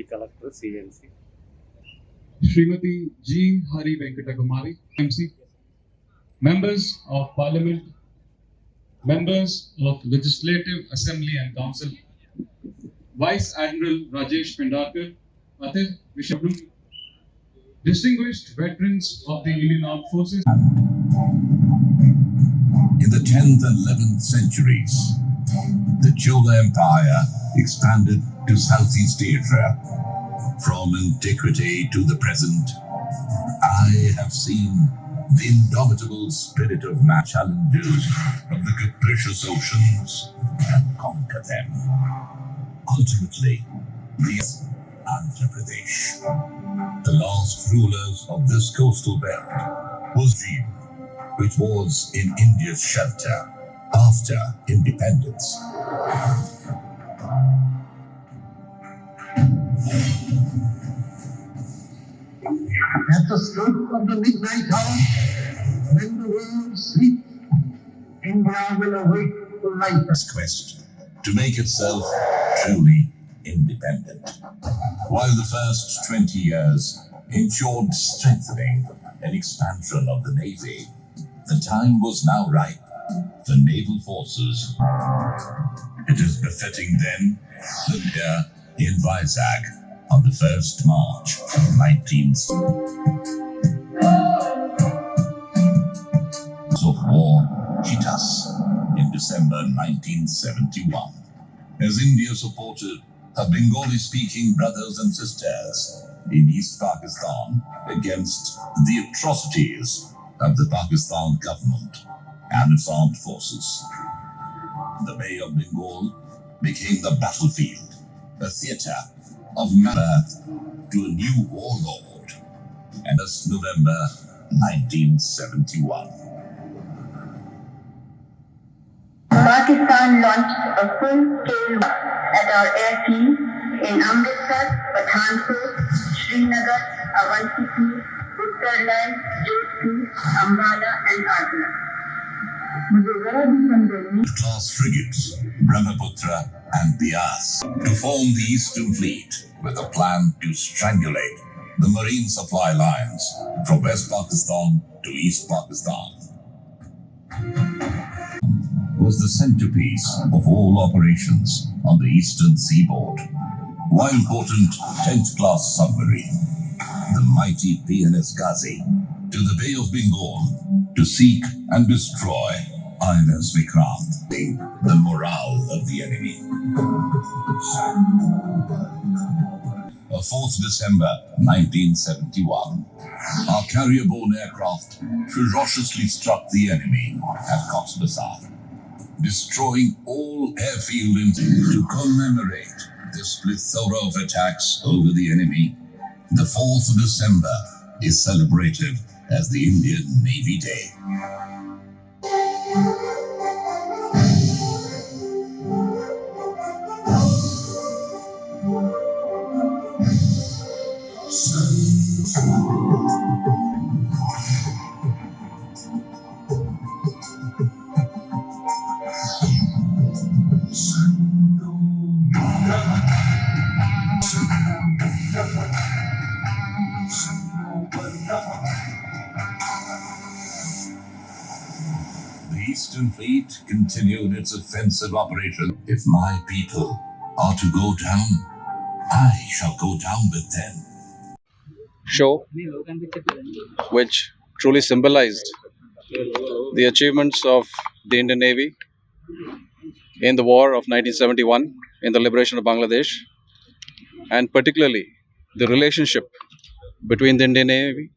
collector CNC. Srimati G. Hari Venkata Kumari, MC, members of Parliament, members of Legislative Assembly and Council, Vice Admiral Rajesh Pendarkar, Atir Vishabru, distinguished veterans of the Indian Armed Forces. In the 10th and 11th centuries, the Chola Empire expanded to Southeast Asia. From antiquity to the present, I have seen the indomitable spirit of man challenges of the capricious oceans and conquer them. Ultimately, these Andhra Pradesh, the last rulers of this coastal belt, was Jim, which was in India's shelter after independence. At the stroke of the midnight hour, when the world sleeps, India will awake to life. Quest to make itself truly independent. While the first 20 years ensured strengthening and expansion of the Navy, the time was now ripe for naval forces. It is befitting then that here in Vizag on the 1st March 19th of war hit us in December 1971 as India supported her Bengali-speaking brothers and sisters in East Pakistan against the atrocities of the Pakistan government and its armed forces. The Bay of Bengal became the battlefield, a theatre of birth to a new warlord, and this November 1971. Pakistan launched a full-scale at our airfield in Amritsar, Pathankot, Srinagar, Avanti, Uttarlal, Jodhpur, Ambala and Agra. Class frigates, Brahmaputra and Bias, to form the Eastern Fleet with a plan to strangulate the marine supply lines from West Pakistan to East Pakistan. Was the centerpiece of all operations on the eastern seaboard. One important 10th class submarine, the mighty PNS Ghazi, to the Bay of Bengal to seek and destroy INS Vikrant, the morale of the enemy. 4th December 1971, our carrier-borne aircraft ferociously struck the enemy at Cox's Bazar, destroying all airfield to commemorate this plethora of attacks over the enemy. The 4th of December is celebrated as the Indian Navy Day. The Eastern Fleet continued its offensive operation. If my people are to go down, I shall go down with them. Show which truly symbolized the achievements of the Indian Navy in the war of 1971, in the liberation of Bangladesh, and particularly the relationship between the Indian Navy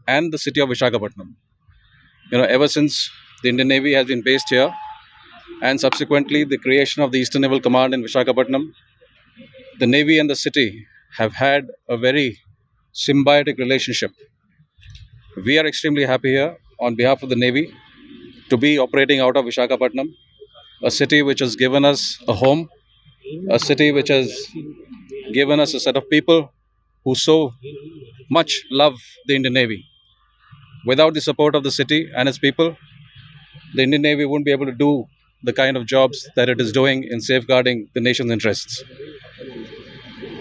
and the city of Visakhapatnam. Ever since the Indian Navy has been based here, and subsequently the creation of the Eastern Naval Command in Visakhapatnam, the Navy and the city have had a very symbiotic relationship. We are extremely happy here on behalf of the Navy to be operating out of Visakhapatnam, a city which has given us a home, a city which has given us a set of people who so much love the Indian Navy. Without the support of the city and its people, the Indian Navy wouldn't be able to do the kind of jobs that it is doing in safeguarding the nation's interests.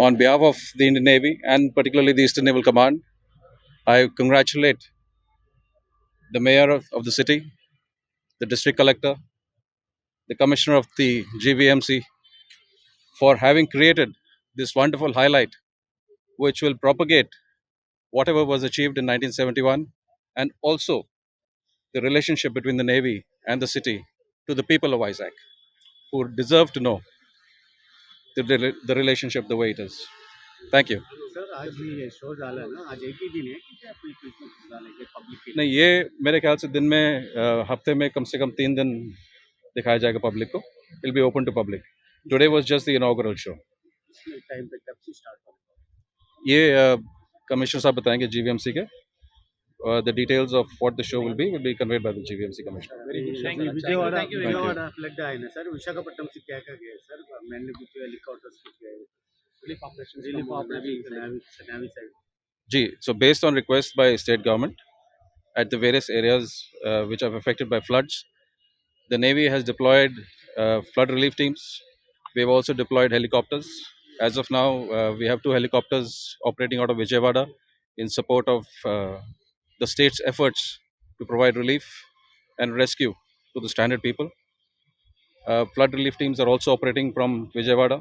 On behalf of the Indian Navy and particularly the Eastern Naval Command, I congratulate the mayor of the city, the district collector, the commissioner of the GVMC for having created this wonderful highlight which will propagate whatever was achieved in 1971 and also the relationship between the Navy and the city to the people of Isaac who deserve to know the relationship the way it is. Thank you. Sir आज ये show डाला ना, आज एक ही दिन है कि क्या कोई कुछ डालेंगे पब्लिक के लिए? नहीं, ये मेरे ख्याल से दिन में हफ्ते में कम से कम 3 दिन दिखाया जाएगा पब्लिक को. It'll be open to public. Today was just the inaugural show. इस टाइम पे कब से स्टार्ट होगा? ये कमिश्नर साहब बताएंगे GVMC के. The details of what the show will be conveyed by the GVMC commissioner. Vijayawada Vijayawada flood అయిన సార్ విశాఖపట్నం से क्या क्या गए सर? मैंने कुछ हेलीकॉप्टर्स कुछ गए relief operation navy side. Ji, so based on request by state government at the various areas which are affected by floods, the Navy has deployed flood relief teams. We have also deployed helicopters. As of now, we have 2 helicopters operating out of Vijayawada in support of the state's efforts to provide relief and rescue to the stranded people. Flood relief teams are also operating from Vijayawada.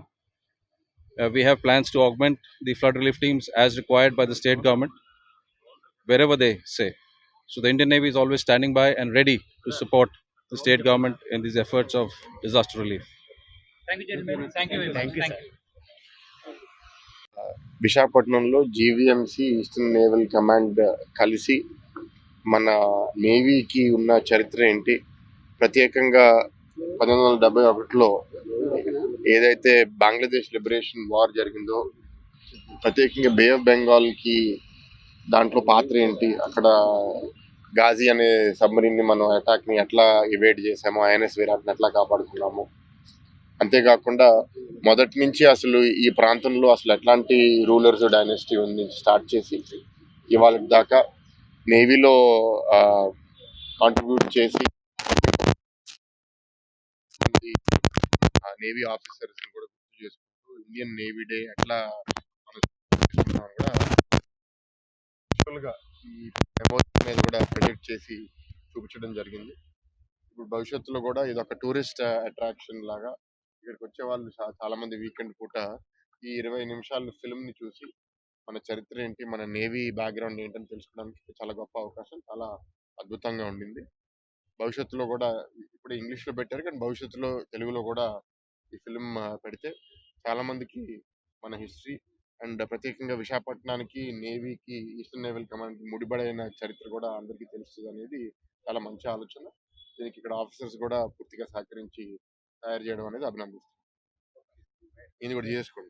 We have plans to augment the flood relief teams as required by the state government wherever they say. So the Indian Navy is always standing by and ready to support the state government in these efforts of disaster relief. Thank you sir. విశాఖపట్నంలో GVMC eastern naval command కలిసి మన నేవీకి ఉన్న చరిత్ర ఏంటి, ప్రత్యేకంగా 1971లో ఏదైతే Bangladesh liberation war జరిగిందో, ప్రత్యేకంగా బే ఆఫ్ బెంగాల్కి దాంట్లో పాత్ర ఏంటి, అక్కడ గాజీ అనే సబ్మరీన్ని మనం అటాక్ని ఎట్లా ఇవేట్ చేసాము, ఐఎన్ఎస్ విరాట్ని ఎట్లా కాపాడుకున్నాము, అంతేకాకుండా మొదటి నుంచి అసలు ఈ ప్రాంతంలో అసలు ఎట్లాంటి రూలర్స్ డైనెస్టీ ఉంది స్టార్ట్ చేసి ఇవాళ దాకా నేవీలో కాంట్రిబ్యూట్ చేసి నేవీ ఆఫీసర్స్ కూడా గుర్తు చేసుకుంటూ ఇండియన్ నేవీ డే ఎట్లా మనం చేసుకుంటామని కూడా యాక్చువల్గా ఈ మెమోరీ అనేది కూడా ప్రొజెక్ట్ చేసి చూపించడం జరిగింది. ఇప్పుడు భవిష్యత్తులో కూడా ఇది ఒక టూరిస్ట్ అట్రాక్షన్ లాగా ఇక్కడికి వచ్చే వాళ్ళు చాలా మంది వీకెండ్ పూట ఈ 20 నిమిషాల ఫిల్మ్ని చూసి మన చరిత్ర ఏంటి, మన నేవీ బ్యాక్గ్రౌండ్ ఏంటని తెలుసుకోవడానికి చాలా గొప్ప అవకాశం, చాలా అద్భుతంగా ఉండింది. భవిష్యత్తులో కూడా ఇప్పుడు ఇంగ్లీష్లో పెట్టారు కానీ భవిష్యత్తులో తెలుగులో కూడా ఈ ఫిల్మ్ పెడితే చాలామందికి మన హిస్టరీ అండ్ ప్రత్యేకంగా విశాఖపట్నానికి నేవీకి ఈస్టర్న్ నేవల్ కమాండ్కి ముడిపడైన చరిత్ర కూడా అందరికీ తెలుస్తుంది అనేది చాలా మంచి ఆలోచన. దీనికి ఇక్కడ ఆఫీసర్స్ కూడా పూర్తిగా సహకరించి తయారు చేయడం అనేది అభినందిస్తున్నాం. ఇది కూడా చేసుకోండి.